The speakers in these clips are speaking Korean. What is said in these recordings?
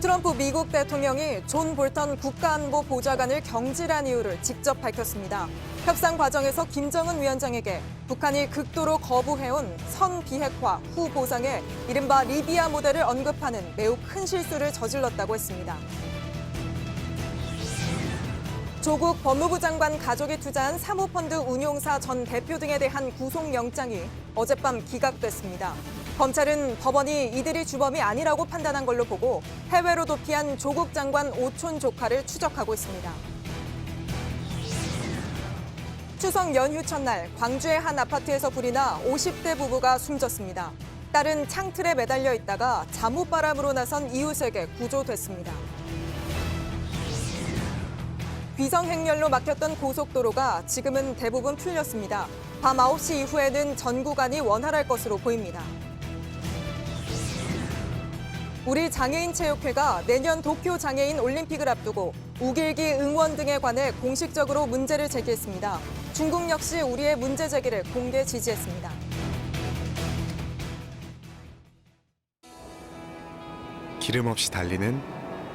트럼프 미국 대통령이 존 볼턴 국가안보 보좌관을 경질한 이유를 직접 밝혔습니다. 협상 과정에서 김정은 위원장에게 북한이 극도로 거부해온 선 비핵화 후 보상에 이른바 리비아 모델을 언급하는 매우 큰 실수를 저질렀다고 했습니다. 조국 법무부 장관 가족이 투자한 사모펀드 운용사 전 대표 등에 대한 구속영장이 어젯밤 기각됐습니다. 검찰은 법원이 이들이 주범이 아니라고 판단한 걸로 보고 해외로 도피한 조국 장관 오촌 조카를 추적하고 있습니다. 추석 연휴 첫날 광주의 한 아파트에서 불이 나 50대 부부가 숨졌습니다. 딸은 창틀에 매달려 있다가 잠옷바람으로 나선 이웃에게 구조됐습니다. 위성 행렬로 막혔던 고속도로가 지금은 대부분 풀렸습니다. 밤 9시 이후에는 전 구간이 원활할 것으로 보입니다. 우리 장애인체육회가 내년 도쿄 장애인 올림픽을 앞두고 우길기 응원 등에 관해 공식적으로 문제를 제기했습니다. 중국 역시 우리의 문제 제기를 공개 지지했습니다. 기름 없이 달리는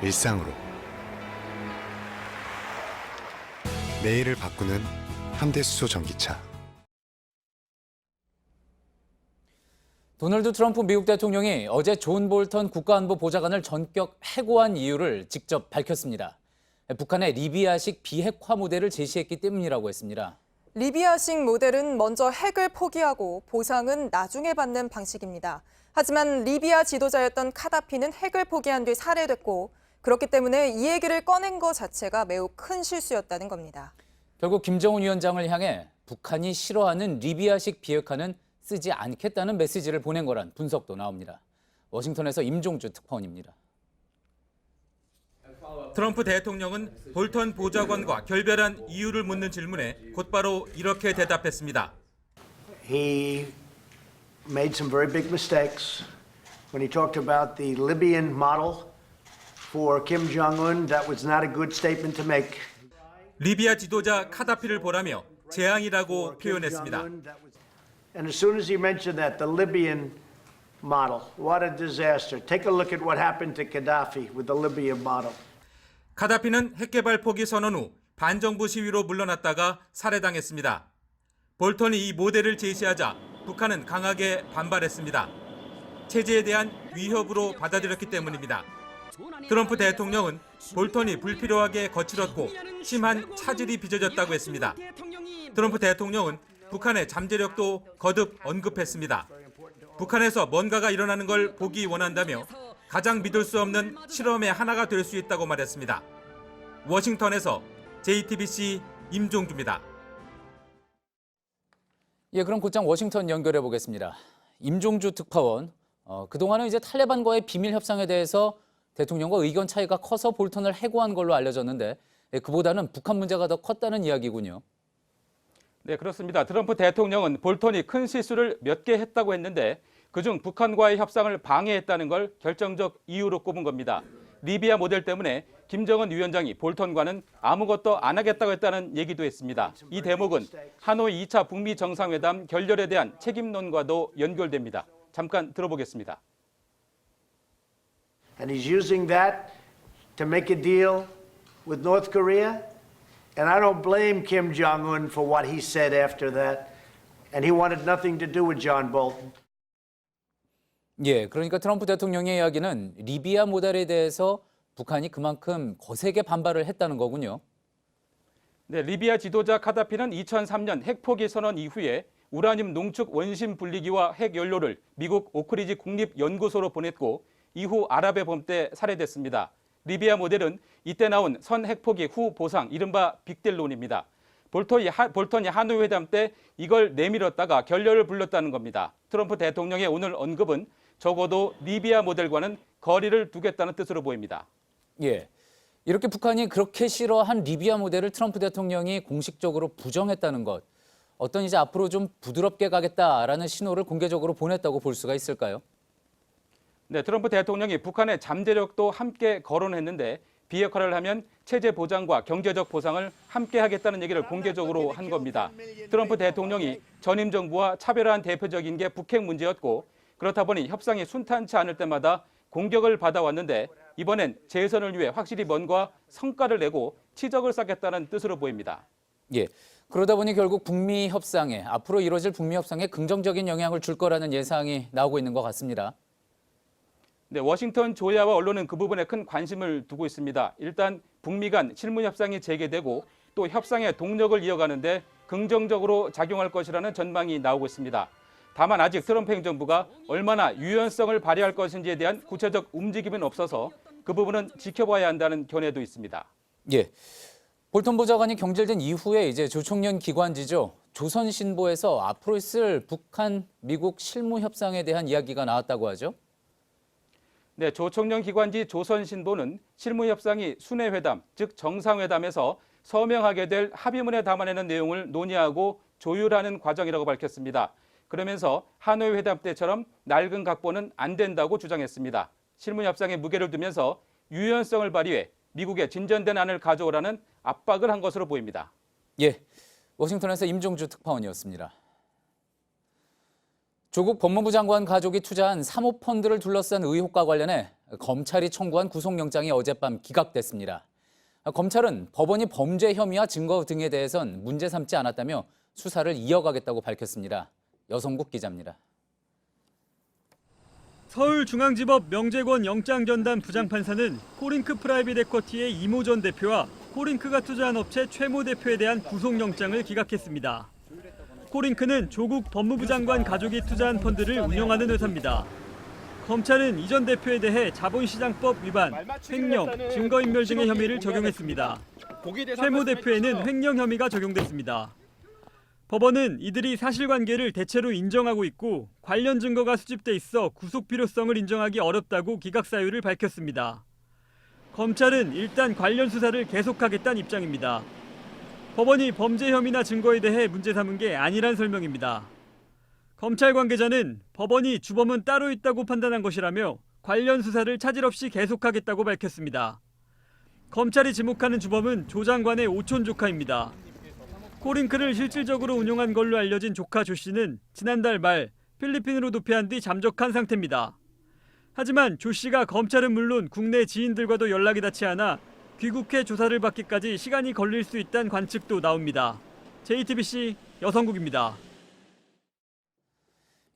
일상으로 내일을 바꾸는 현대수소 전기차. 도널드 트럼프 미국 대통령이 어제 존 볼턴 국가안보 보좌관을 전격 해고한 이유를 직접 밝혔습니다. 북한의 리비아식 비핵화 모델을 제시했기 때문이라고 했습니다. 리비아식 모델은 먼저 핵을 포기하고 보상은 나중에 받는 방식입니다. 하지만 리비아 지도자였던 카다피는 핵을 포기한 뒤 살해됐고 그렇기 때문에 이 얘기를 꺼낸 것 자체가 매우 큰 실수였다는 겁니다. 결국 김정은 위원장을 향해 북한이 싫어하는 리비아식 비핵화는 쓰지 않겠다는 메시지를 보낸 거란 분석도 나옵니다. 워싱턴에서 임종주 특파원입니다. 트럼프 대통령은 볼턴 보좌관과 결별한 이유를 묻는 질문에 곧바로 이렇게 대답했습니다. He made some very big mistakes when he talked about the Libyan model for Kim Jong-un. That was not a good statement to make. 리비아 지도자 카다피를 보라며 재앙이라고 표현했습니다. And as soon as he mentioned that, the Libyan model, what a disaster. Take a look at what happened to Gaddafi with the Libyan model. 카다피는 핵개발 포기 선언 후 반정부 시위로 물러났다가 살해당했습니다. 볼턴이 이 모델을 제시하자 북한은 강하게 반발했습니다. 체제에 대한 위협으로 받아들였기 때문입니다. 트럼프 대통령은 볼턴이 불필요하게 거칠었고 심한 차질이 빚어졌다고 했습니다. 트럼프 대통령은 북한의 잠재력도 거듭 언급했습니다. 북한에서 뭔가가 일어나는 걸 보기 원한다며 가장 믿을 수 없는 실험의 하나가 될 수 있다고 말했습니다. 워싱턴에서 JTBC 임종주입니다. 예, 그럼 곧장 워싱턴 연결해 보겠습니다. 임종주 특파원, 그동안은 이제 탈레반과의 비밀 협상에 대해서 대통령과 의견 차이가 커서 볼턴을 해고한 걸로 알려졌는데 그보다는 북한 문제가 더 컸다는 이야기군요. 네, 그렇습니다. 트럼프 대통령은 볼턴이 큰 실수를 몇 개 했다고 했는데 그중 북한과의 협상을 방해했다는 걸 결정적 이유로 꼽은 겁니다. 리비아 모델 때문에 김정은 위원장이 볼턴과는 아무것도 안 하겠다고 했다는 얘기도 했습니다. 이 대목은 하노이 2차 북미 정상회담 결렬에 대한 책임론과도 연결됩니다. 잠깐 들어보겠습니다. And he's using that to make a deal with North Korea. And I don't blame Kim Jong-un for what he said after that. And he wanted nothing to do with John Bolton. 예, 그러니까 트럼프 대통령의 이야기는 리비아 모델에 대해서 북한이 그만큼 거세게 반발을 했다는 거군요. 네, 리비아 지도자 카다피는 2003년 핵포기 선언 이후에 우라늄 농축 원심 분리기와 핵연료를 미국 오크리지 국립연구소로 보냈고 이후 아랍의 봄 때 살해됐습니다. 리비아 모델은 이때 나온 선 핵포기 후 보상, 이른바 빅딜론입니다. 볼턴이 하노이 회담 때 이걸 내밀었다가 결렬을 불렀다는 겁니다. 트럼프 대통령의 오늘 언급은 적어도 리비아 모델과는 거리를 두겠다는 뜻으로 보입니다. 예, 이렇게 북한이 그렇게 싫어한 리비아 모델을 트럼프 대통령이 공식적으로 부정했다는 것, 어떤 이제 앞으로 좀 부드럽게 가겠다라는 신호를 공개적으로 보냈다고 볼 수가 있을까요? 네, 트럼프 대통령이 북한의 잠재력도 함께 거론했는데 비핵화를 하면 체제 보장과 경제적 보상을 함께 하겠다는 얘기를 공개적으로 한 겁니다. 트럼프 대통령이 전임 정부와 차별화한 대표적인 게 북핵 문제였고 그렇다 보니 협상이 순탄치 않을 때마다 공격을 받아왔는데 이번엔 재선을 위해 확실히 뭔가 성과를 내고 치적을 쌓겠다는 뜻으로 보입니다. 예. 그러다 보니 결국 북미 협상에 앞으로 이뤄질 북미 협상에 긍정적인 영향을 줄 거라는 예상이 나오고 있는 것 같습니다. 네, 워싱턴 조야와 언론은 그 부분에 큰 관심을 두고 있습니다. 일단 북미 간 실무 협상이 재개되고 또 협상의 동력을 이어가는데 긍정적으로 작용할 것이라는 전망이 나오고 있습니다. 다만 아직 트럼프 행정부가 얼마나 유연성을 발휘할 것인지에 대한 구체적 움직임은 없어서 그 부분은 지켜봐야 한다는 견해도 있습니다. 예. 볼턴 보좌관이 경질된 이후에 이제 조총련 기관지죠. 조선신보에서 앞으로 있을 북한, 미국 실무 협상에 대한 이야기가 나왔다고 하죠. 네, 조총련 기관지 조선신보는 실무 협상이 순회회담, 즉 정상회담에서 서명하게 될 합의문에 담아내는 내용을 논의하고 조율하는 과정이라고 밝혔습니다. 그러면서 하노이 회담 때처럼 낡은 각본은 안 된다고 주장했습니다. 실무 협상에 무게를 두면서 유연성을 발휘해 미국의 진전된 안을 가져오라는 압박을 한 것으로 보입니다. 예, 워싱턴에서 임종주 특파원이었습니다. 조국 법무부 장관 가족이 투자한 사모펀드를 둘러싼 의혹과 관련해 검찰이 청구한 구속영장이 어젯밤 기각됐습니다. 검찰은 법원이 범죄 혐의와 증거 등에 대해선 문제 삼지 않았다며 수사를 이어가겠다고 밝혔습니다. 여성국 기자입니다. 서울중앙지법 명재권 영장전담 부장판사는 코링크 프라이빗 에쿼티의 이모 전 대표와 코링크가 투자한 업체 최모 대표에 대한 구속영장을 기각했습니다. 코링크는 조국 법무부 장관 가족이 투자한 펀드를 운영하는 회사입니다. 검찰은 이 전 대표에 대해 자본시장법 위반, 횡령, 증거인멸 등의 혐의를 적용했습니다. 최모 대표에는 횡령 혐의가 적용됐습니다. 법원은 이들이 사실관계를 대체로 인정하고 있고 관련 증거가 수집돼 있어 구속 필요성을 인정하기 어렵다고 기각 사유를 밝혔습니다. 검찰은 일단 관련 수사를 계속하겠다는 입장입니다. 법원이 범죄 혐의나 증거에 대해 문제 삼은 게 아니란 설명입니다. 검찰 관계자는 법원이 주범은 따로 있다고 판단한 것이라며 관련 수사를 차질 없이 계속하겠다고 밝혔습니다. 검찰이 지목하는 주범은 조 장관의 오촌 조카입니다. 코링크를 실질적으로 운용한 걸로 알려진 조카 조 씨는 지난달 말 필리핀으로 도피한 뒤 잠적한 상태입니다. 하지만 조 씨가 검찰은 물론 국내 지인들과도 연락이 닿지 않아 귀국해 조사를 받기까지 시간이 걸릴 수 있다는 관측도 나옵니다. JTBC 여성국입니다.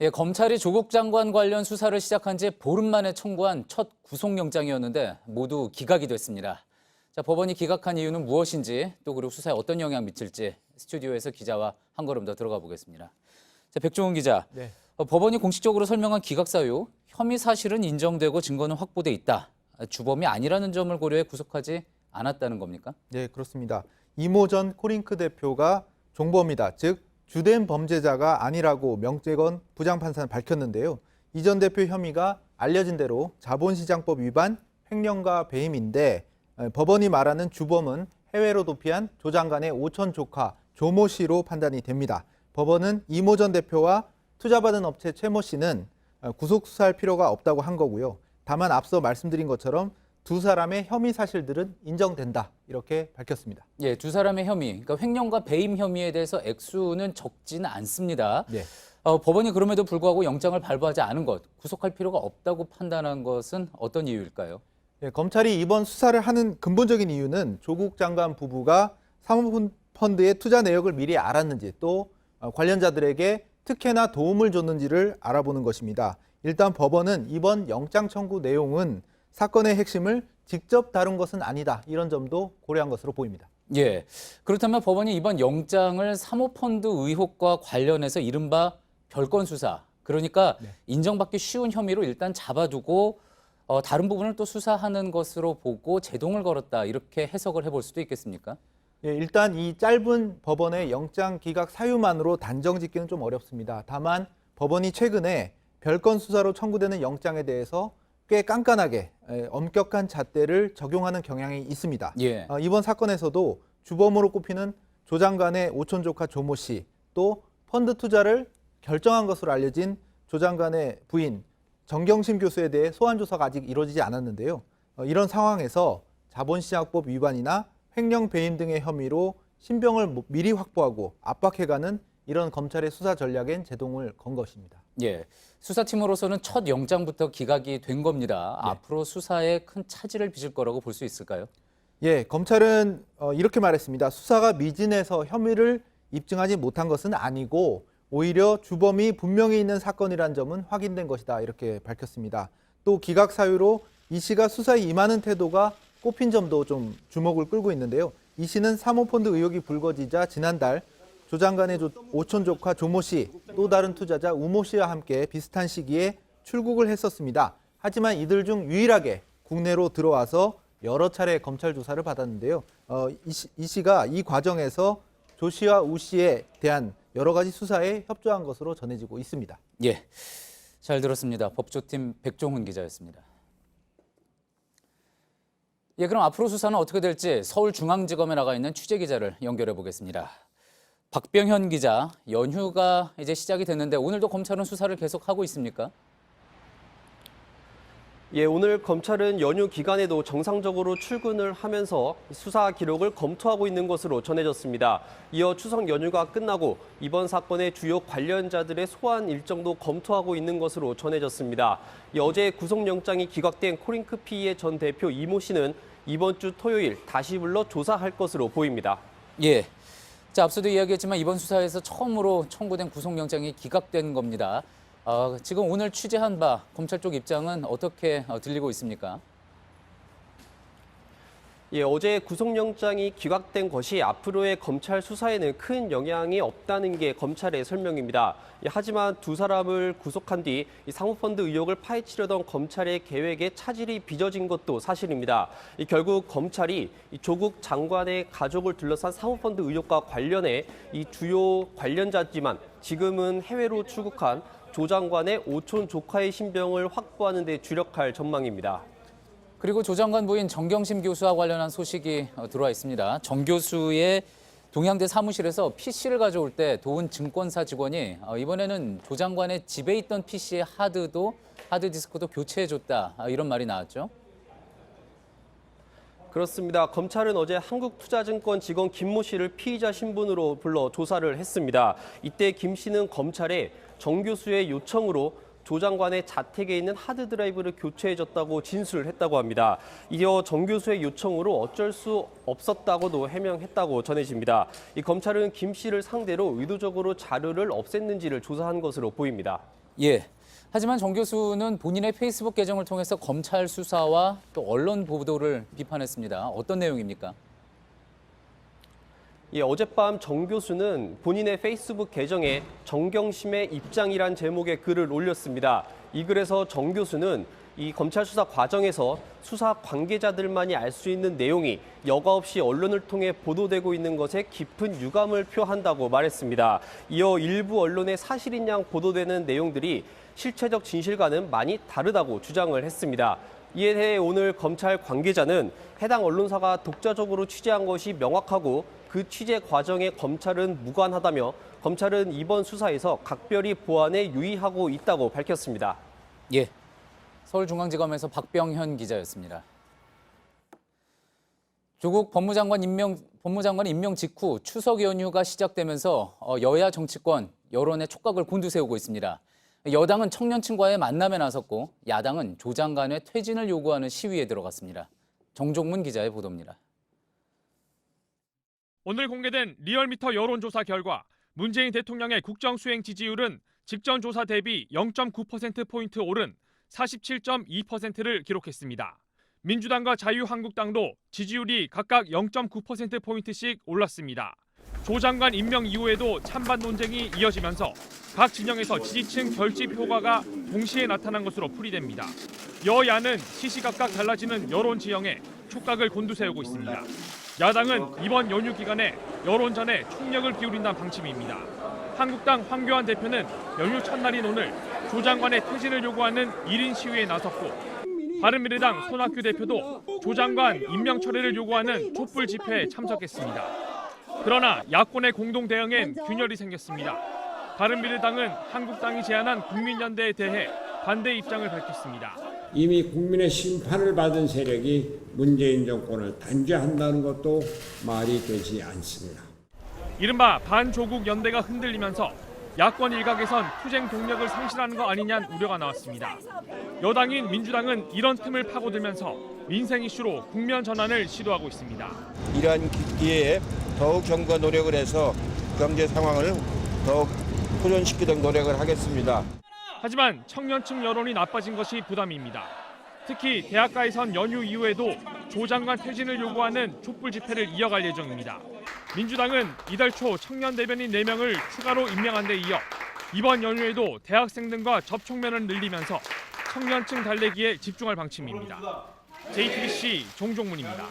예, 검찰이 조국 장관 관련 수사를 시작한 지 보름 만에 청구한 첫 구속영장이었는데 모두 기각이 됐습니다. 자, 법원이 기각한 이유는 무엇인지 또 그리고 수사에 어떤 영향 미칠지 스튜디오에서 기자와 한 걸음 더 들어가 보겠습니다. 자, 백종원 기자, 네. 법원이 공식적으로 설명한 기각 사유, 혐의 사실은 인정되고 증거는 확보돼 있다. 주범이 아니라는 점을 고려해 구속하지 않았다는 겁니까? 네, 그렇습니다. 이모 전 코링크 대표가 종범이다, 즉 주된 범죄자가 아니라고 명재권 부장판사는 밝혔는데요. 이 전 대표 혐의가 알려진 대로 자본시장법 위반, 횡령과 배임인데 법원이 말하는 주범은 해외로 도피한 조 장관의 오촌 조카 조모 씨로 판단이 됩니다. 법원은 이모 전 대표와 투자받은 업체 최모 씨는 구속 수사할 필요가 없다고 한 거고요. 다만 앞서 말씀드린 것처럼 두 사람의 혐의 사실들은 인정된다, 이렇게 밝혔습니다. 예, 두 사람의 혐의, 그러니까 횡령과 배임 혐의에 대해서 액수는 적지는 않습니다. 네. 법원이 그럼에도 불구하고 영장을 발부하지 않은 것, 구속할 필요가 없다고 판단한 것은 어떤 이유일까요? 네, 검찰이 이번 수사를 하는 근본적인 이유는 조국 장관 부부가 사모펀드의 투자 내역을 미리 알았는지 또 관련자들에게 특혜나 도움을 줬는지를 알아보는 것입니다. 일단 법원은 이번 영장 청구 내용은 사건의 핵심을 직접 다룬 것은 아니다, 이런 점도 고려한 것으로 보입니다. 예, 그렇다면 법원이 이번 영장을 사모펀드 의혹과 관련해서 이른바 별건 수사, 그러니까 인정받기 쉬운 혐의로 일단 잡아두고 다른 부분을 또 수사하는 것으로 보고 제동을 걸었다, 이렇게 해석을 해볼 수도 있겠습니까? 예, 일단 이 짧은 법원의 영장 기각 사유만으로 단정 짓기는 좀 어렵습니다. 다만 법원이 최근에 별건 수사로 청구되는 영장에 대해서 꽤 깐깐하게 엄격한 잣대를 적용하는 경향이 있습니다. 예. 이번 사건에서도 주범으로 꼽히는 조 장관의 오촌 조카 조모 씨, 또 펀드 투자를 결정한 것으로 알려진 조 장관의 부인 정경심 교수에 대해 소환 조사가 아직 이루어지지 않았는데요. 이런 상황에서 자본시장법 위반이나 횡령 배임 등의 혐의로 신병을 미리 확보하고 압박해가는 이런 검찰의 수사 전략엔 제동을 건 것입니다. 예, 수사팀으로서는 첫 영장부터 기각이 된 겁니다. 네. 앞으로 수사에 큰 차질을 빚을 거라고 볼 수 있을까요? 예, 검찰은 이렇게 말했습니다. 수사가 미진해서 혐의를 입증하지 못한 것은 아니고 오히려 주범이 분명히 있는 사건이란 점은 확인된 것이다. 이렇게 밝혔습니다. 또 기각 사유로 이 씨가 수사에 임하는 태도가 꼽힌 점도 좀 주목을 끌고 있는데요. 이 씨는 사모펀드 의혹이 불거지자 지난달 조 장관의 오촌 조카 조모 씨, 또 다른 투자자 우모 씨와 함께 비슷한 시기에 출국을 했었습니다. 하지만 이들 중 유일하게 국내로 들어와서 여러 차례 검찰 조사를 받았는데요. 이 씨가 이 과정에서 조 씨와 우 씨에 대한 여러 가지 수사에 협조한 것으로 전해지고 있습니다. 예, 잘 들었습니다. 법조팀 백종훈 기자였습니다. 예, 그럼 앞으로 수사는 어떻게 될지 서울중앙지검에 나가 있는 취재기자를 연결해 보겠습니다. 박병현 기자, 연휴가 이제 시작이 됐는데 오늘도 검찰은 수사를 계속하고 있습니까? 예, 오늘 검찰은 연휴 기간에도 정상적으로 출근을 하면서 수사 기록을 검토하고 있는 것으로 전해졌습니다. 이어 추석 연휴가 끝나고 이번 사건의 주요 관련자들의 소환 일정도 검토하고 있는 것으로 전해졌습니다. 어제 구속영장이 기각된 코링크 PE의 전 대표 이모 씨는 이번 주 토요일 다시 불러 조사할 것으로 보입니다. 예. 자, 앞서도 이야기했지만 이번 수사에서 처음으로 청구된 구속영장이 기각된 겁니다. 지금 오늘 취재한 바 검찰 쪽 입장은 어떻게 들리고 있습니까? 예, 어제 구속영장이 기각된 것이 앞으로의 검찰 수사에는 큰 영향이 없다는 게 검찰의 설명입니다. 하지만 두 사람을 구속한 뒤 사모펀드 의혹을 파헤치려던 검찰의 계획에 차질이 빚어진 것도 사실입니다. 결국 검찰이 조국 장관의 가족을 둘러싼 사모펀드 의혹과 관련해 이 주요 관련자지만 지금은 해외로 출국한 조 장관의 오촌 조카의 신병을 확보하는 데 주력할 전망입니다. 그리고 조 장관 부인 정경심 교수와 관련한 소식이 들어와 있습니다. 정 교수의 동양대 사무실에서 PC를 가져올 때 도운 증권사 직원이 이번에는 조 장관의 집에 있던 PC의 하드디스크도 교체해줬다, 이런 말이 나왔죠. 그렇습니다. 검찰은 어제 한국투자증권 직원 김모 씨를 피의자 신분으로 불러 조사를 했습니다. 이때 김 씨는 검찰에 정 교수의 요청으로 조 장관의 자택에 있는 하드드라이브를 교체해줬다고 진술을 했다고 합니다. 이어 정 교수의 요청으로 어쩔 수 없었다고도 해명했다고 전해집니다. 이 검찰은 김 씨를 상대로 의도적으로 자료를 없앴는지를 조사한 것으로 보입니다. 예. 하지만 정 교수는 본인의 페이스북 계정을 통해서 검찰 수사와 또 언론 보도를 비판했습니다. 어떤 내용입니까? 예, 어젯밤 정 교수는 본인의 페이스북 계정에 정경심의 입장이란 제목의 글을 올렸습니다. 이 글에서 정 교수는 이 검찰 수사 과정에서 수사 관계자들만이 알 수 있는 내용이 여과 없이 언론을 통해 보도되고 있는 것에 깊은 유감을 표한다고 말했습니다. 이어 일부 언론의 사실인 양 보도되는 내용들이 실체적 진실과는 많이 다르다고 주장을 했습니다. 이에 대해 오늘 검찰 관계자는 해당 언론사가 독자적으로 취재한 것이 명확하고 그 취재 과정에 검찰은 무관하다며 검찰은 이번 수사에서 각별히 보안에 유의하고 있다고 밝혔습니다. 예. 서울중앙지검에서 박병현 기자였습니다. 조국 법무장관 임명 직후 추석 연휴가 시작되면서 여야 정치권 여론의 촉각을 곤두세우고 있습니다. 여당은 청년층과의 만남에 나섰고 야당은 조 장관의 퇴진을 요구하는 시위에 들어갔습니다. 정종문 기자의 보도입니다. 오늘 공개된 리얼미터 여론조사 결과 문재인 대통령의 국정수행 지지율은 직전 조사 대비 0.9%포인트 오른 47.2%를 기록했습니다. 민주당과 자유한국당도 지지율이 각각 0.9%포인트씩 올랐습니다. 조 장관 임명 이후에도 찬반 논쟁이 이어지면서 각 진영에서 지지층 결집 효과가 동시에 나타난 것으로 풀이됩니다. 여야는 시시각각 달라지는 여론 지형에 촉각을 곤두세우고 있습니다. 야당은 이번 연휴 기간에 여론전에 총력을 기울인다는 방침입니다. 한국당 황교안 대표는 연휴 첫날인 오늘 조 장관의 퇴진을 요구하는 1인 시위에 나섰고 바른미래당 손학규 대표도 조 장관 임명 철회를 요구하는 촛불 집회에 참석했습니다. 그러나 야권의 공동 대응엔 균열이 생겼습니다. 바른미래당은 한국당이 제안한 국민연대에 대해 반대 입장을 밝혔습니다. 이미 국민의 심판을 받은 세력이 문재인 정권을 단죄한다는 것도 말이 되지 않습니다. 이른바 반조국 연대가 흔들리면서 야권 일각에선 투쟁 동력을 상실하는 거 아니냐는 우려가 나왔습니다. 여당인 민주당은 이런 틈을 파고들면서 민생 이슈로 국면 전환을 시도하고 있습니다. 이러한 기회에 더욱 경과 노력을 해서 경제 상황을 더욱 호전시키도록 노력을 하겠습니다. 하지만 청년층 여론이 나빠진 것이 부담입니다. 특히 대학가에선 연휴 이후에도 조 장관 퇴진을 요구하는 촛불 집회를 이어갈 예정입니다. 민주당은 이달 초 청년 대변인 4명을 추가로 임명한 데 이어 이번 연휴에도 대학생 등과 접촉면을 늘리면서 청년층 달래기에 집중할 방침입니다. JTBC 종종문입니다.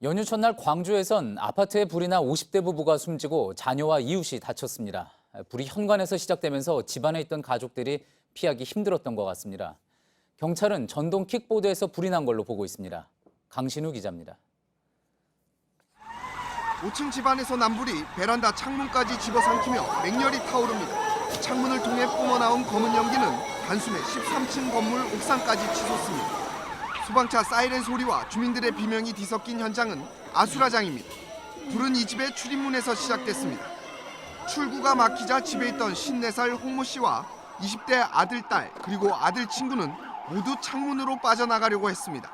연휴 첫날 광주에선 아파트에 불이 나 50대 부부가 숨지고 자녀와 이웃이 다쳤습니다. 불이 현관에서 시작되면서 집안에 있던 가족들이 피하기 힘들었던 것 같습니다. 경찰은 전동 킥보드에서 불이 난 걸로 보고 있습니다. 강신우 기자입니다. 5층 집안에서 난 불이 베란다 창문까지 집어삼키며 맹렬히 타오릅니다. 창문을 통해 뿜어나온 검은 연기는 단숨에 13층 건물 옥상까지 치솟습니다. 소방차 사이렌 소리와 주민들의 비명이 뒤섞인 현장은 아수라장입니다. 불은 이 집의 출입문에서 시작됐습니다. 출구가 막히자 집에 있던 54살 홍모 씨와 20대 아들, 딸 그리고 아들 친구는 모두 창문으로 빠져나가려고 했습니다.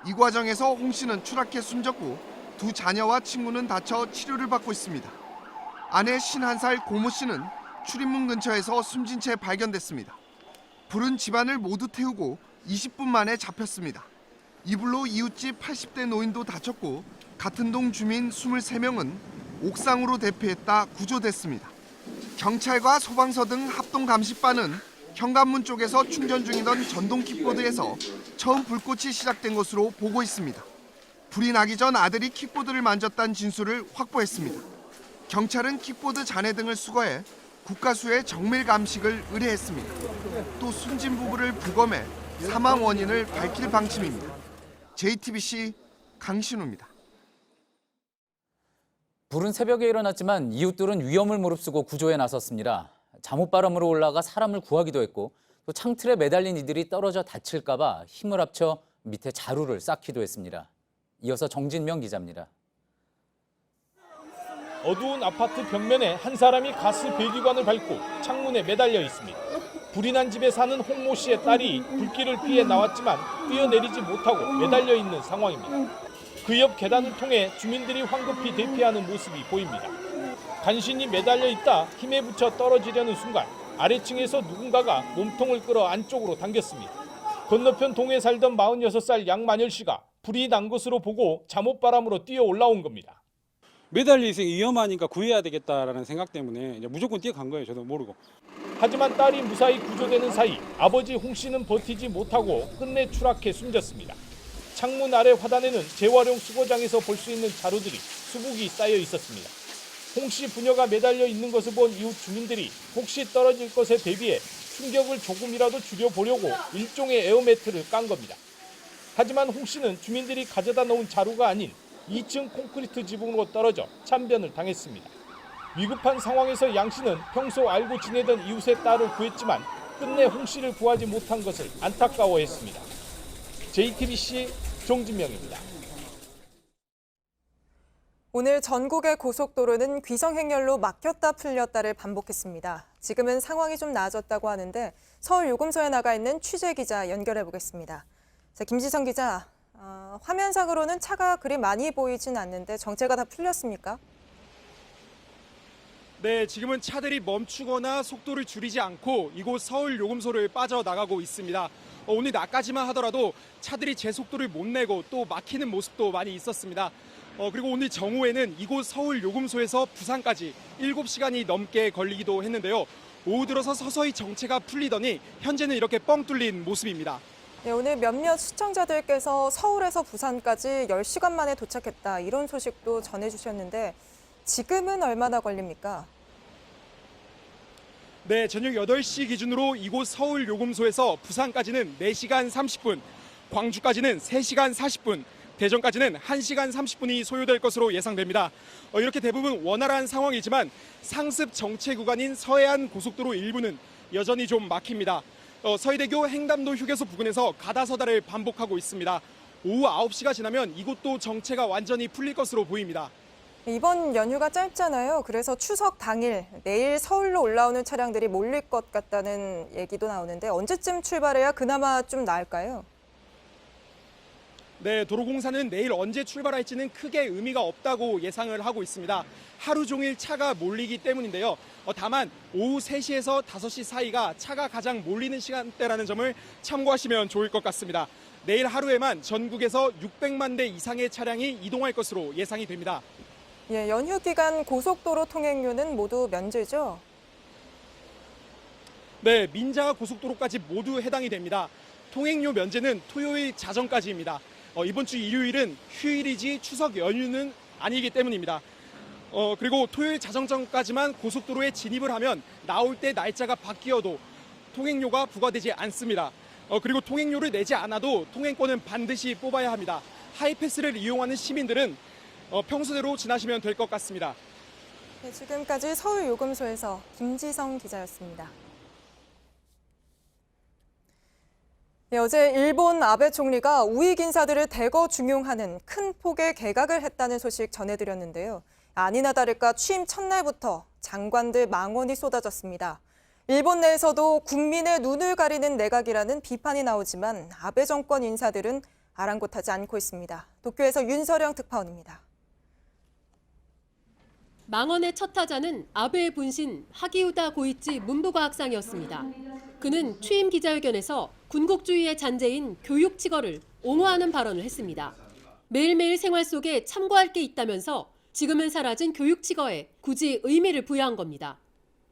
이 과정에서 홍 씨는 추락해 숨졌고 두 자녀와 친구는 다쳐 치료를 받고 있습니다. 아내 51살 고모 씨는 출입문 근처에서 숨진 채 발견됐습니다. 불은 집안을 모두 태우고 20분 만에 잡혔습니다. 이 불로 이웃집 80대 노인도 다쳤고 같은 동 주민 23명은 옥상으로 대피했다 구조됐습니다. 경찰과 소방서 등 합동 감식반은 현관문 쪽에서 충전 중이던 전동 킥보드에서 처음 불꽃이 시작된 것으로 보고 있습니다. 불이 나기 전 아들이 킥보드를 만졌다는 진술을 확보했습니다. 경찰은 킥보드 잔해 등을 수거해 국가수의 정밀 감식을 의뢰했습니다. 또 숨진 부부를 부검해 사망 원인을 밝힐 방침입니다. JTBC 강신우입니다. 불은 새벽에 일어났지만 이웃들은 위험을 무릅쓰고 구조에 나섰습니다. 잠옷바람으로 올라가 사람을 구하기도 했고 또 창틀에 매달린 이들이 떨어져 다칠까 봐 힘을 합쳐 밑에 자루를 쌓기도 했습니다. 이어서 정진명 기자입니다. 어두운 아파트 벽면에 한 사람이 가스 배기관을 밟고 창문에 매달려 있습니다. 불이 난 집에 사는 홍모 씨의 딸이 불길을 피해 나왔지만 뛰어내리지 못하고 매달려 있는 상황입니다. 그 옆 계단을 통해 주민들이 황급히 대피하는 모습이 보입니다. 간신히 매달려 있다 힘에 부쳐 떨어지려는 순간 아래층에서 누군가가 몸통을 끌어 안쪽으로 당겼습니다. 건너편 동에 살던 46살 양만열 씨가 불이 난 것으로 보고 잠옷바람으로 뛰어 올라온 겁니다. 매달려 있으니 위험하니까 구해야 되겠다라는 생각 때문에 이제 무조건 뛰어간 거예요. 저도 모르고. 하지만 딸이 무사히 구조되는 사이 아버지 홍 씨는 버티지 못하고 끝내 추락해 숨졌습니다. 창문 아래 화단에는 재활용 수거장에서 볼 수 있는 자루들이 수북이 쌓여 있었습니다. 홍 씨 부녀가 매달려 있는 것을 본 이웃 주민들이 혹시 떨어질 것에 대비해 충격을 조금이라도 줄여보려고 일종의 에어매트를 깐 겁니다. 하지만 홍 씨는 주민들이 가져다 놓은 자루가 아닌 2층 콘크리트 지붕으로 떨어져 참변을 당했습니다. 위급한 상황에서 양 씨는 평소 알고 지내던 이웃의 딸을 구했지만 끝내 홍 씨를 구하지 못한 것을 안타까워했습니다. JTBC 종진명입니다. 오늘 전국의 고속도로는 귀성행렬로 막혔다 풀렸다를 반복했습니다. 지금은 상황이 좀 나아졌다고 하는데 서울 요금소에 나가 있는 취재 기자 연결해 보겠습니다. 자, 김지성 기자, 화면상으로는 차가 그리 많이 보이진 않는데 정체가 다 풀렸습니까? 네, 지금은 차들이 멈추거나 속도를 줄이지 않고 이곳 서울 요금소를 빠져나가고 있습니다. 오늘 낮까지만 하더라도 차들이 제 속도를 못 내고 또 막히는 모습도 많이 있었습니다. 그리고 오늘 정오에는 이곳 서울 요금소에서 부산까지 7시간이 넘게 걸리기도 했는데요. 오후 들어서 서서히 정체가 풀리더니 현재는 이렇게 뻥 뚫린 모습입니다. 네, 오늘 몇몇 시청자들께서 서울에서 부산까지 10시간 만에 도착했다 이런 소식도 전해주셨는데 지금은 얼마나 걸립니까? 네, 저녁 8시 기준으로 이곳 서울 요금소에서 부산까지는 4시간 30분, 광주까지는 3시간 40분, 대전까지는 1시간 30분이 소요될 것으로 예상됩니다. 이렇게 대부분 원활한 상황이지만 상습 정체 구간인 서해안 고속도로 일부는 여전히 좀 막힙니다. 서해대교 횡담도 휴게소 부근에서 가다서다를 반복하고 있습니다. 오후 9시가 지나면 이곳도 정체가 완전히 풀릴 것으로 보입니다. 이번 연휴가 짧잖아요. 그래서 추석 당일 내일 서울로 올라오는 차량들이 몰릴 것 같다는 얘기도 나오는데 언제쯤 출발해야 그나마 좀 나을까요? 네, 도로공사는 내일 언제 출발할지는 크게 의미가 없다고 예상을 하고 있습니다. 하루 종일 차가 몰리기 때문인데요. 다만 오후 3시에서 5시 사이가 차가 가장 몰리는 시간대라는 점을 참고하시면 좋을 것 같습니다. 내일 하루에만 전국에서 600만 대 이상의 차량이 이동할 것으로 예상이 됩니다. 예, 연휴 기간 고속도로 통행료는 모두 면제죠? 네, 민자 고속도로까지 모두 해당이 됩니다. 통행료 면제는 토요일 자정까지입니다. 이번 주 일요일은 휴일이지 추석 연휴는 아니기 때문입니다. 그리고 토요일 자정 전까지만 고속도로에 진입을 하면 나올 때 날짜가 바뀌어도 통행료가 부과되지 않습니다. 그리고 통행료를 내지 않아도 통행권은 반드시 뽑아야 합니다. 하이패스를 이용하는 시민들은 평소대로 지나시면 될 것 같습니다. 네, 지금까지 서울요금소에서 김지성 기자였습니다. 네, 어제 일본 아베 총리가 우익 인사들을 대거 중용하는 큰 폭의 개각을 했다는 소식 전해드렸는데요. 아니나 다를까 취임 첫날부터 장관들 망언이 쏟아졌습니다. 일본 내에서도 국민의 눈을 가리는 내각이라는 비판이 나오지만 아베 정권 인사들은 아랑곳하지 않고 있습니다. 도쿄에서 윤서령 특파원입니다. 망언의 첫 타자는 아베의 분신 하기우다 고이치 문부과학상이었습니다. 그는 취임 기자회견에서 군국주의의 잔재인 교육치거를 옹호하는 발언을 했습니다. 매일매일 생활 속에 참고할 게 있다면서 지금은 사라진 교육치거에 굳이 의미를 부여한 겁니다.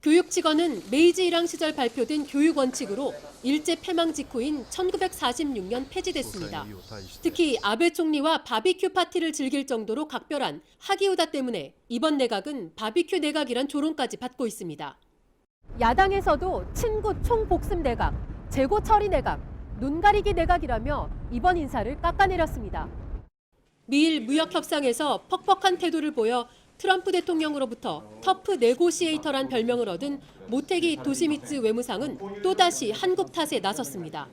교육치거는 메이지 일왕 시절 발표된 교육원칙으로 일제 패망 직후인 1946년 폐지됐습니다. 특히 아베 총리와 바비큐 파티를 즐길 정도로 각별한 하기우다 때문에 이번 내각은 바비큐 내각이란 조롱까지 받고 있습니다. 야당에서도 친구 총복습 내각, 재고 처리 내각, 눈가리기 내각이라며 이번 인사를 깎아내렸습니다. 미일 무역 협상에서 퍽퍽한 태도를 보여 트럼프 대통령으로부터 터프 네고시에이터란 별명을 얻은 모테기 도시미츠 외무상은 또다시 한국 탓에 나섰습니다.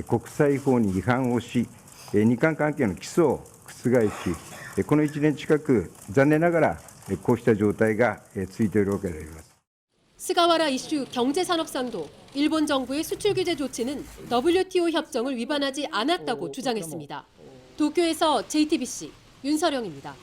国際法に違反をし、日韓関係の基礎を覆し、この1年近く残念ながらこうした状態が続いているわけであります。 스가와라 이슈 경제산업상도 일본 정부의 수출 규제 조치는 WTO 협정을 위반하지 않았다고 주장했습니다. 도쿄에서 JTBC 윤서령입니다.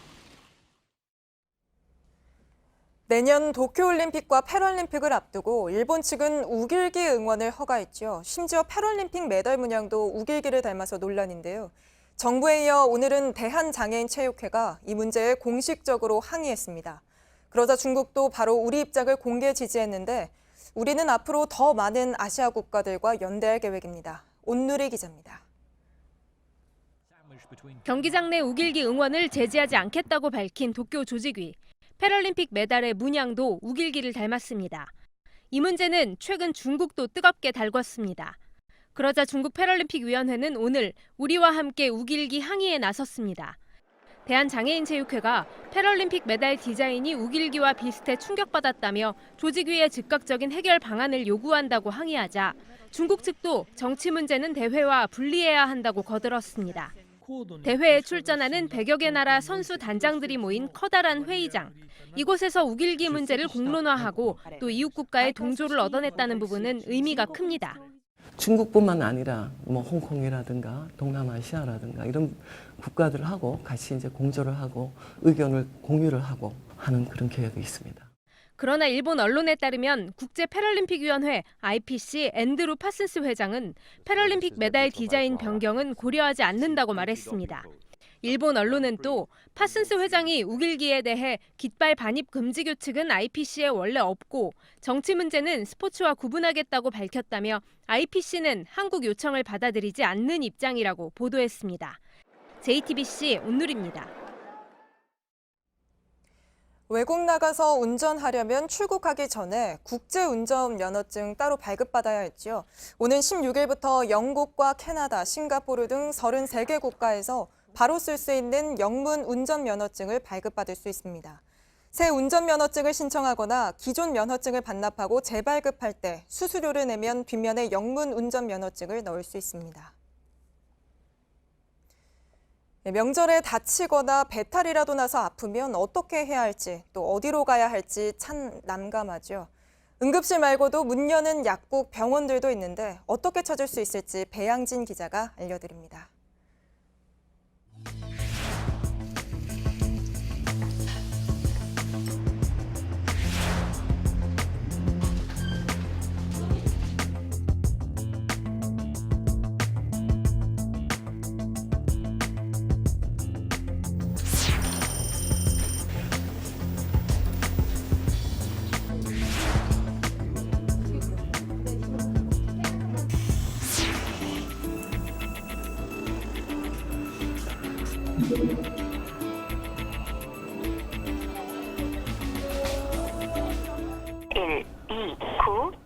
내년 도쿄올림픽과 패럴림픽을 앞두고 일본 측은 우길기 응원을 허가했죠. 심지어 패럴림픽 메달 문양도 우길기를 닮아서 논란인데요. 정부에 이어 오늘은 대한장애인체육회가 이 문제에 공식적으로 항의했습니다. 그러자 중국도 바로 우리 입장을 공개 지지했는데 우리는 앞으로 더 많은 아시아 국가들과 연대할 계획입니다. 온누리 기자입니다. 경기장 내 우길기 응원을 제지하지 않겠다고 밝힌 도쿄 조직위. 패럴림픽 메달의 문양도 우길기를 닮았습니다. 이 문제는 최근 중국도 뜨겁게 달궜습니다. 그러자 중국 패럴림픽위원회는 오늘 우리와 함께 우길기 항의에 나섰습니다. 대한장애인체육회가 패럴림픽 메달 디자인이 우길기와 비슷해 충격받았다며 조직위의 즉각적인 해결 방안을 요구한다고 항의하자 중국 측도 정치 문제는 대회와 분리해야 한다고 거들었습니다. 대회에 출전하는 100여 개 나라 선수 단장들이 모인 커다란 회의장. 이곳에서 우길기 문제를 공론화하고 또 이웃 국가의 동조를 얻어냈다는 부분은 의미가 큽니다. 중국뿐만 아니라 홍콩이라든가 동남아시아라든가 이런 국가들하고 같이 이제 공조를 하고 의견을 공유를 하고 하는 그런 계획이 있습니다. 그러나 일본 언론에 따르면 국제 패럴림픽위원회 IPC 앤드루 파슨스 회장은 패럴림픽 메달 디자인 변경은 고려하지 않는다고 말했습니다. 일본 언론은 또 파슨스 회장이 우길기에 대해 깃발 반입 금지 규칙은 IPC에 원래 없고 정치 문제는 스포츠와 구분하겠다고 밝혔다며 IPC는 한국 요청을 받아들이지 않는 입장이라고 보도했습니다. JTBC 온누리입니다. 외국 나가서 운전하려면 출국하기 전에 국제운전면허증 따로 발급받아야 했죠. 오는 16일부터 영국과 캐나다, 싱가포르 등 33개 국가에서 바로 쓸 수 있는 영문 운전면허증을 발급받을 수 있습니다. 새 운전면허증을 신청하거나 기존 면허증을 반납하고 재발급할 때 수수료를 내면 뒷면에 영문 운전면허증을 넣을 수 있습니다. 명절에 다치거나 배탈이라도 나서 아프면 어떻게 해야 할지, 또 어디로 가야 할지 참 난감하죠. 응급실 말고도 문 여는 약국, 병원들도 있는데 어떻게 찾을 수 있을지 배양진 기자가 알려드립니다.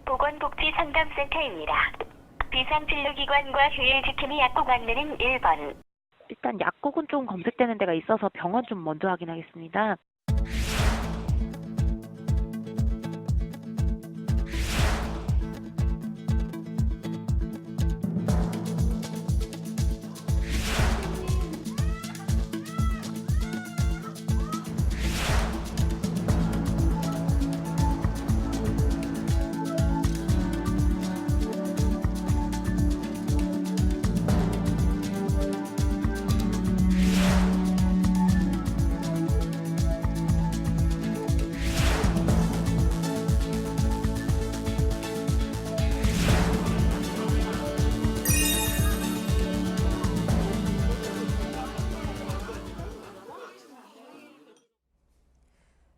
보건복지상담센터입니다. 비상진료기관과 휴일 지킴이 약국 안내는 1번. 일단 약국은 좀 검색되는 데가 있어서 병원 좀 먼저 확인하겠습니다.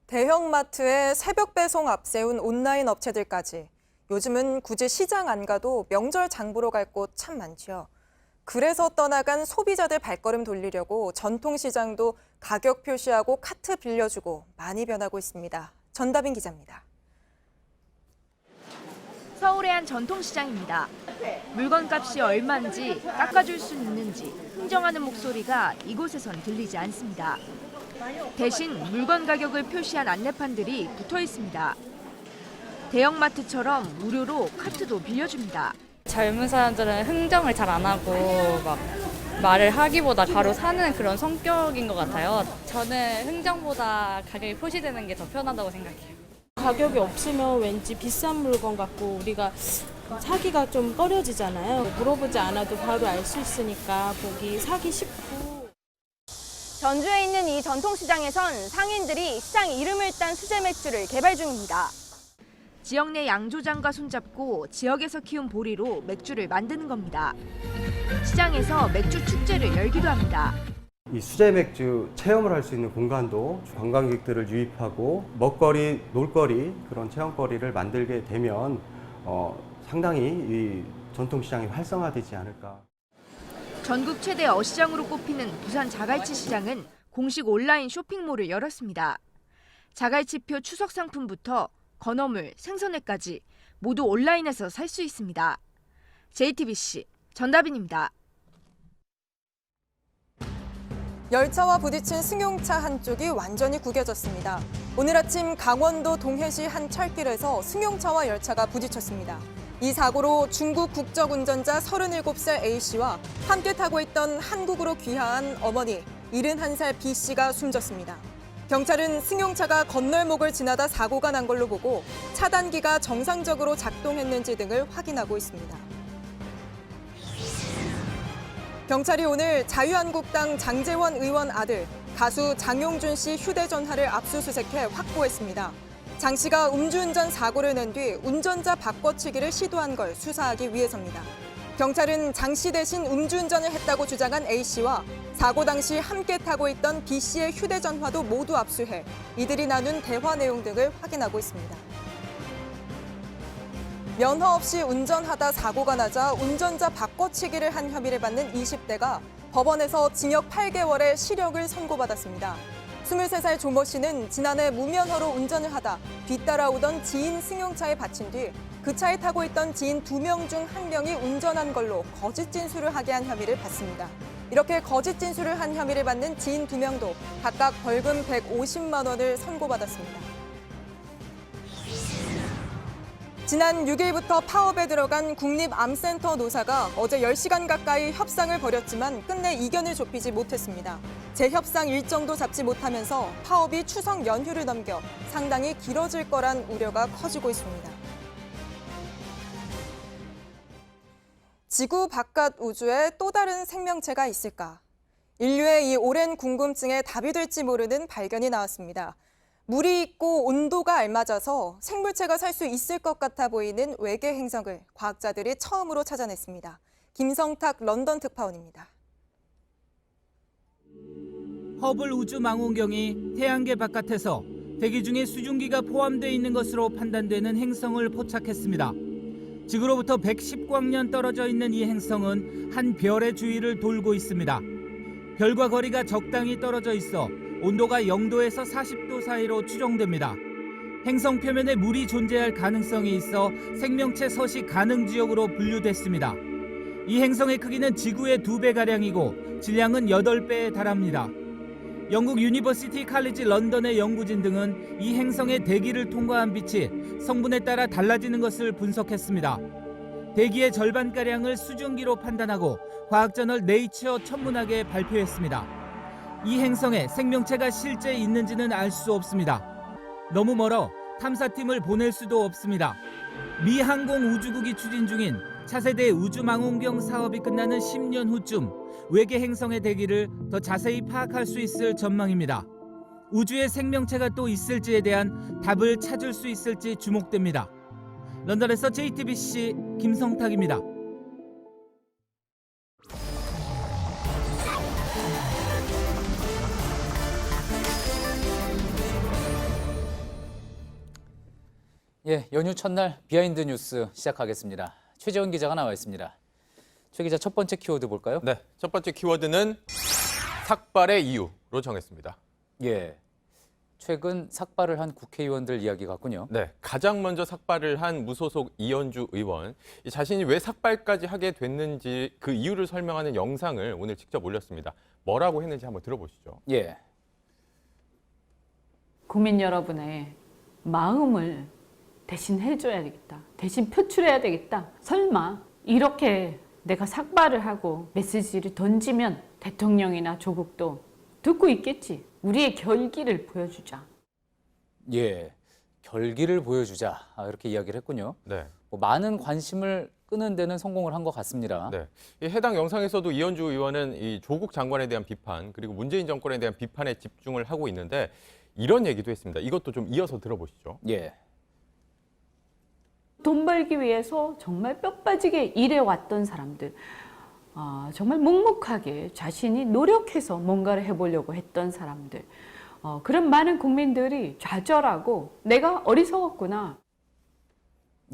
대형마트에 새벽 배송 앞세운 온라인 업체들까지 요즘은 굳이 시장 안 가도 명절 장 보러 갈 곳 참 많죠. 그래서 떠나간 소비자들 발걸음 돌리려고 전통시장도 가격 표시하고 카트 빌려주고 많이 변하고 있습니다. 전다빈 기자입니다. 서울의 한 전통시장입니다. 물건값이 얼마인지 깎아줄 수 있는지 흥정하는 목소리가 이곳에선 들리지 않습니다. 대신 물건 가격을 표시한 안내판들이 붙어 있습니다. 대형마트처럼 무료로 카트도 빌려줍니다. 젊은 사람들은 흥정을 잘 안 하고 막 말을 하기보다 바로 사는 그런 성격인 것 같아요. 저는 흥정보다 가격이 표시되는 게 더 편하다고 생각해요. 가격이 없으면 왠지 비싼 물건 같고 우리가 사기가 좀 꺼려지잖아요. 물어보지 않아도 바로 알 수 있으니까 보기 사기 쉽고. 전주에 있는 이 전통시장에선 상인들이 시장 이름을 딴 수제 맥주를 개발 중입니다. 지역 내 양조장과 손잡고 지역에서 키운 보리로 맥주를 만드는 겁니다. 시장에서 맥주 축제를 열기도 합니다. 이 수제 맥주 체험을 할 수 있는 공간도 관광객들을 유입하고 먹거리, 놀거리 그런 체험거리를 만들게 되면 상당히 이 전통시장이 활성화되지 않을까. 전국 최대 어시장으로 꼽히는 부산 자갈치 시장은 공식 온라인 쇼핑몰을 열었습니다. 자갈치표 추석 상품부터 건어물, 생선회까지 모두 온라인에서 살 수 있습니다. JTBC 전다빈입니다. 열차와 부딪힌 승용차 한쪽이 완전히 구겨졌습니다. 오늘 아침 강원도 동해시 한 철길에서 승용차와 열차가 부딪혔습니다. 이 사고로 중국 국적 운전자 37살 A씨와 함께 타고 있던 한국으로 귀화한 어머니 71살 B씨가 숨졌습니다. 경찰은 승용차가 건널목을 지나다 사고가 난 걸로 보고 차단기가 정상적으로 작동했는지 등을 확인하고 있습니다. 경찰이 오늘 자유한국당 장제원 의원 아들 가수 장용준 씨 휴대전화를 압수수색해 확보했습니다. 장 씨가 음주운전 사고를 낸 뒤 운전자 바꿔치기를 시도한 걸 수사하기 위해서입니다. 경찰은 장 씨 대신 음주운전을 했다고 주장한 A 씨와 사고 당시 함께 타고 있던 B 씨의 휴대전화도 모두 압수해 이들이 나눈 대화 내용 등을 확인하고 있습니다. 면허 없이 운전하다 사고가 나자 운전자 바꿔치기를 한 혐의를 받는 20대가 법원에서 징역 8개월의 실형을 선고받았습니다. 23살 조모 씨는 지난해 무면허로 운전을 하다 뒤따라오던 지인 승용차에 받친 뒤 그 차에 타고 있던 지인 2명 중 1명이 운전한 걸로 거짓 진술을 하게 한 혐의를 받습니다. 이렇게 거짓 진술을 한 혐의를 받는 지인 2명도 각각 벌금 150만 원을 선고받았습니다. 지난 6일부터 파업에 들어간 국립암센터 노사가 어제 10시간 가까이 협상을 벌였지만 끝내 이견을 좁히지 못했습니다. 재협상 일정도 잡지 못하면서 파업이 추석 연휴를 넘겨 상당히 길어질 거란 우려가 커지고 있습니다. 지구 바깥 우주에 또 다른 생명체가 있을까? 인류의 이 오랜 궁금증에 답이 될지 모르는 발견이 나왔습니다. 물이 있고 온도가 알맞아서 생물체가 살 수 있을 것 같아 보이는 외계 행성을 과학자들이 처음으로 찾아냈습니다. 김성탁 런던 특파원입니다. 허블 우주망원경이 태양계 바깥에서 대기 중에 수증기가 포함되어 있는 것으로 판단되는 행성을 포착했습니다. 지구로부터 110광년 떨어져 있는 이 행성은 한 별의 주위를 돌고 있습니다. 별과 거리가 적당히 떨어져 있어 온도가 0도에서 40도 사이로 추정됩니다. 행성 표면에 물이 존재할 가능성이 있어 생명체 서식 가능 지역으로 분류됐습니다. 이 행성의 크기는 지구의 2배가량이고 질량은 8배에 달합니다. 영국 유니버시티 칼리지 런던의 연구진 등은 이 행성의 대기를 통과한 빛이 성분에 따라 달라지는 것을 분석했습니다. 대기의 절반가량을 수증기로 판단하고 과학저널 네이처 천문학에 발표했습니다. 이 행성에 생명체가 실제 있는지는 알 수 없습니다. 너무 멀어 탐사팀을 보낼 수도 없습니다. 미 항공우주국이 추진 중인 차세대 우주망원경 사업이 끝나는 10년 후쯤 외계 행성의 대기를 더 자세히 파악할 수 있을 전망입니다. 우주에 생명체가 또 있을지에 대한 답을 찾을 수 있을지 주목됩니다. 런던에서 JTBC 김성탁입니다. 예, 연휴 첫날 비하인드 뉴스 시작하겠습니다. 최재원 기자가 나와 있습니다. 최 기자, 첫 번째 키워드 볼까요? 네, 첫 번째 키워드는 삭발의 이유로 정했습니다. 예, 최근 삭발을 한 국회의원들 이야기 같군요. 네, 가장 먼저 삭발을 한 무소속 이현주 의원. 자신이 왜 삭발까지 하게 됐는지 그 이유를 설명하는 영상을 오늘 직접 올렸습니다. 뭐라고 했는지 한번 들어보시죠. 예. 국민 여러분의 마음을 대신 해줘야 되겠다. 대신 표출해야 되겠다. 설마 이렇게 내가 삭발을 하고 메시지를 던지면 대통령이나 조국도 듣고 있겠지. 우리의 결기를 보여주자. 예, 결기를 보여주자. 이렇게 이야기를 했군요. 네. 많은 관심을 끄는 데는 성공을 한 것 같습니다. 네. 이 해당 영상에서도 이현주 의원은 이 조국 장관에 대한 비판 그리고 문재인 정권에 대한 비판에 집중을 하고 있는데 이런 얘기도 했습니다. 이것도 좀 이어서 들어보시죠. 예. 돈 벌기 위해서 정말 뼈 빠지게 일해왔던 사람들, 정말 묵묵하게 자신이 노력해서 뭔가를 해보려고 했던 사람들, 그런 많은 국민들이 좌절하고 내가 어리석었구나.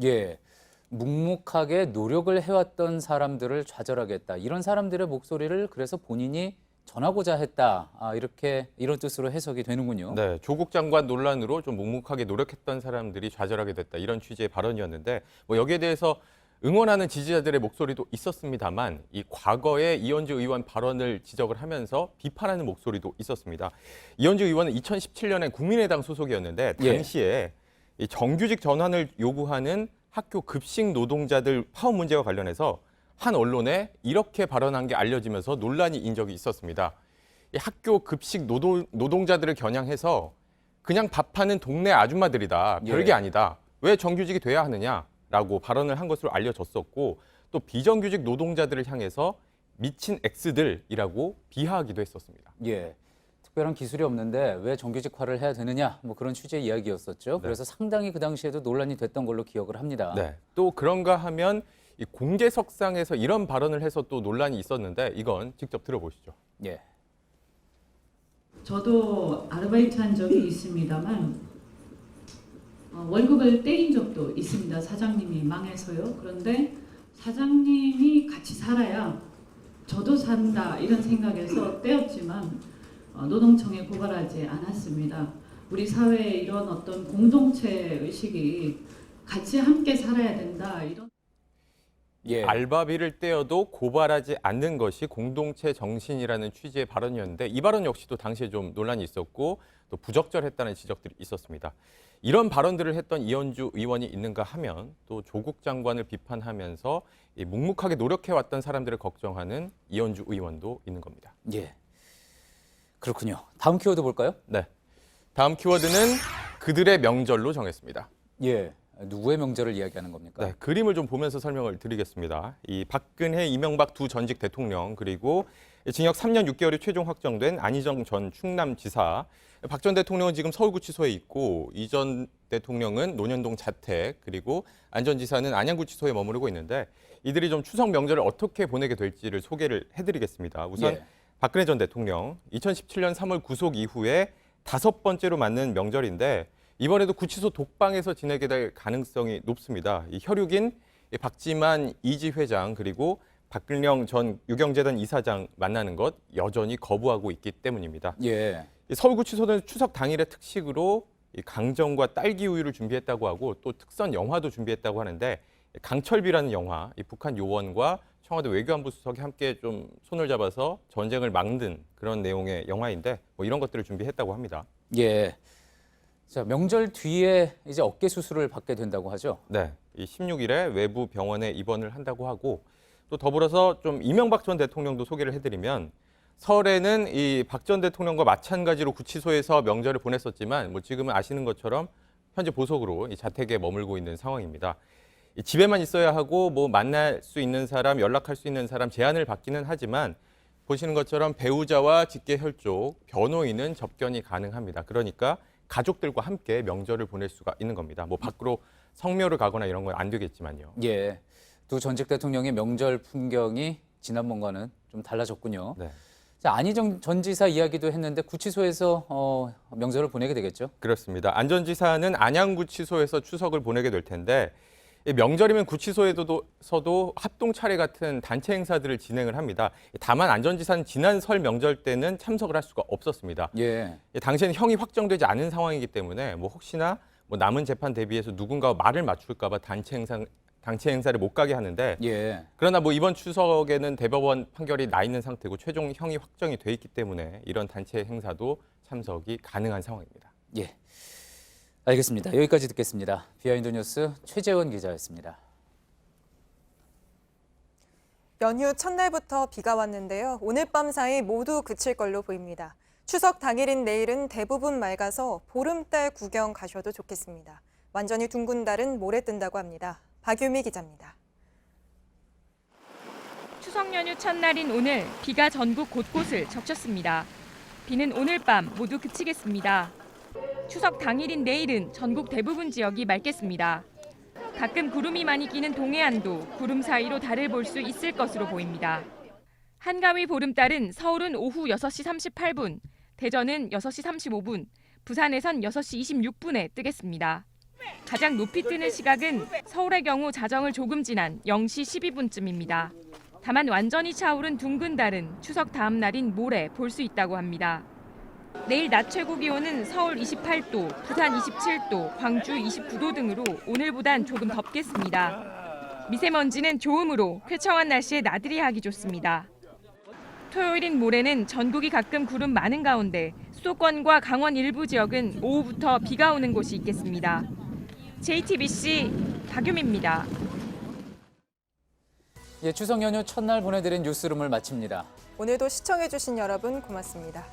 예, 묵묵하게 노력을 해왔던 사람들을 좌절하게 했다. 이런 사람들의 목소리를 그래서 본인이 전하고자 했다. 이런 뜻으로 해석이 되는군요. 네, 조국 장관 논란으로 좀 묵묵하게 노력했던 사람들이 좌절하게 됐다. 이런 취지의 발언이었는데 여기에 대해서 응원하는 지지자들의 목소리도 있었습니다만 이 과거에 이현주 의원 발언을 지적을 하면서 비판하는 목소리도 있었습니다. 이현주 의원은 2017년에 국민의당 소속이었는데 당시에 이 정규직 전환을 요구하는 학교 급식 노동자들 파업 문제와 관련해서 한 언론에 이렇게 발언한 게 알려지면서 논란이 인 적이 있었습니다. 이 학교 급식 노동자들을 겨냥해서 그냥 밥하는 동네 아줌마들이다. 별게 아니다. 왜 정규직이 돼야 하느냐라고 발언을 한 것으로 알려졌었고 또 비정규직 노동자들을 향해서 미친 X들이라고 비하하기도 했었습니다. 예, 특별한 기술이 없는데 왜 정규직화를 해야 되느냐 그런 취지의 이야기였었죠. 네. 그래서 상당히 그 당시에도 논란이 됐던 걸로 기억을 합니다. 네. 또 그런가 하면 이 공개석상에서 이런 발언을 해서 또 논란이 있었는데 이건 직접 들어보시죠. 예. 저도 아르바이트 한 적이 있습니다만 월급을 떼인 적도 있습니다. 사장님이 망해서요. 그런데 사장님이 같이 살아야 저도 산다 이런 생각에서 떼었지만 노동청에 고발하지 않았습니다. 우리 사회에 이런 어떤 공동체 의식이 같이 함께 살아야 된다 이런. 예. 알바비를 떼어도 고발하지 않는 것이 공동체 정신이라는 취지의 발언이었는데 이 발언 역시도 당시에 좀 논란이 있었고 또 부적절했다는 지적들이 있었습니다. 이런 발언들을 했던 이현주 의원이 있는가 하면 또 조국 장관을 비판하면서 묵묵하게 노력해왔던 사람들을 걱정하는 이현주 의원도 있는 겁니다. 예. 그렇군요. 다음 키워드 볼까요? 네. 다음 키워드는 그들의 명절로 정했습니다. 예. 누구의 명절을 이야기하는 겁니까? 네, 그림을 좀 보면서 설명을 드리겠습니다. 이 박근혜, 이명박 두 전직 대통령 그리고 징역 3년 6개월이 최종 확정된 안희정 전 충남지사. 박 전 대통령은 지금 서울구치소에 있고 이 전 대통령은 논현동 자택 그리고 안 전 지사는 안양구치소에 머무르고 있는데 이들이 좀 추석 명절을 어떻게 보내게 될지를 소개를 해드리겠습니다. 우선 예. 박근혜 전 대통령 2017년 3월 구속 이후에 5번째로 맞는 명절인데 이번에도 구치소 독방에서 지내게 될 가능성이 높습니다. 이 혈육인 박지만 이지 회장 그리고 박근령 전 유경재단 이사장 만나는 것 여전히 거부하고 있기 때문입니다. 예. 서울구치소는 추석 당일의 특식으로 강정과 딸기 우유를 준비했다고 하고 또 특선 영화도 준비했다고 하는데 강철비라는 영화, 이 북한 요원과 청와대 외교안보 수석이 함께 좀 손을 잡아서 전쟁을 막는 그런 내용의 영화인데 뭐 이런 것들을 준비했다고 합니다. 예. 자, 명절 뒤에 이제 어깨 수술을 받게 된다고 하죠? 네, 이 16일에 외부 병원에 입원을 한다고 하고 또 더불어서 좀 이명박 전 대통령도 소개를 해드리면 설에는 이 박 전 대통령과 마찬가지로 구치소에서 명절을 보냈었지만 뭐 지금은 아시는 것처럼 현재 보석으로 이 자택에 머물고 있는 상황입니다. 이 집에만 있어야 하고 뭐 만날 수 있는 사람, 연락할 수 있는 사람 제한을 받기는 하지만 보시는 것처럼 배우자와 직계 혈족, 변호인은 접견이 가능합니다. 그러니까 가족들과 함께 명절을 보낼 수가 있는 겁니다. 뭐 밖으로 성묘를 가거나 이런 건 안 되겠지만요. 예. 두 전직 대통령의 명절 풍경이 지난번과는 좀 달라졌군요. 네. 자, 안희정 전 지사 이야기도 했는데 구치소에서 명절을 보내게 되겠죠? 그렇습니다. 안 전 지사는 안양구치소에서 추석을 보내게 될 텐데 명절이면 구치소에서도 합동 차례 같은 단체 행사들을 진행을 합니다. 다만 안 전 지사는 지난 설 명절 때는 참석을 할 수가 없었습니다. 예. 당시에는 형이 확정되지 않은 상황이기 때문에 뭐 혹시나 뭐 남은 재판 대비해서 누군가와 말을 맞출까 봐 단체 행사를 못 가게 하는데 예. 그러나 뭐 이번 추석에는 대법원 판결이 나 있는 상태고 최종 형이 확정이 돼 있기 때문에 이런 단체 행사도 참석이 가능한 상황입니다. 예. 알겠습니다. 여기까지 듣겠습니다. 비하인드 뉴스 최재원 기자였습니다. 연휴 첫날부터 비가 왔는데요. 오늘 밤 사이 모두 그칠 걸로 보입니다. 추석 당일인 내일은 대부분 맑아서 보름달 구경 가셔도 좋겠습니다. 완전히 둥근 달은 모레 뜬다고 합니다. 박유미 기자입니다. 추석 연휴 첫날인 오늘 비가 전국 곳곳을 적셨습니다. 비는 오늘 밤 모두 그치겠습니다. 추석 당일인 내일은 전국 대부분 지역이 맑겠습니다. 가끔 구름이 많이 끼는 동해안도 구름 사이로 달을 볼 수 있을 것으로 보입니다. 한가위 보름달은 서울은 오후 6시 38분, 대전은 6시 35분, 부산에선 6시 26분에 뜨겠습니다. 가장 높이 뜨는 시각은 서울의 경우 자정을 조금 지난 0시 12분쯤입니다. 다만 완전히 차오른 둥근 달은 추석 다음 날인 모레 볼 수 있다고 합니다. 내일 낮 최고 기온은 서울 28도, 부산 27도, 광주 29도 등으로 오늘보단 조금 덥겠습니다. 미세먼지는 좋음으로 쾌청한 날씨에 나들이 하기 좋습니다. 토요일인 모레는 전국이 가끔 구름 많은 가운데 수도권과 강원 일부 지역은 오후부터 비가 오는 곳이 있겠습니다. JTBC 박유미입니다. 예, 추석 연휴 첫날 보내드린 뉴스룸을 마칩니다. 오늘도 시청해주신 여러분 고맙습니다.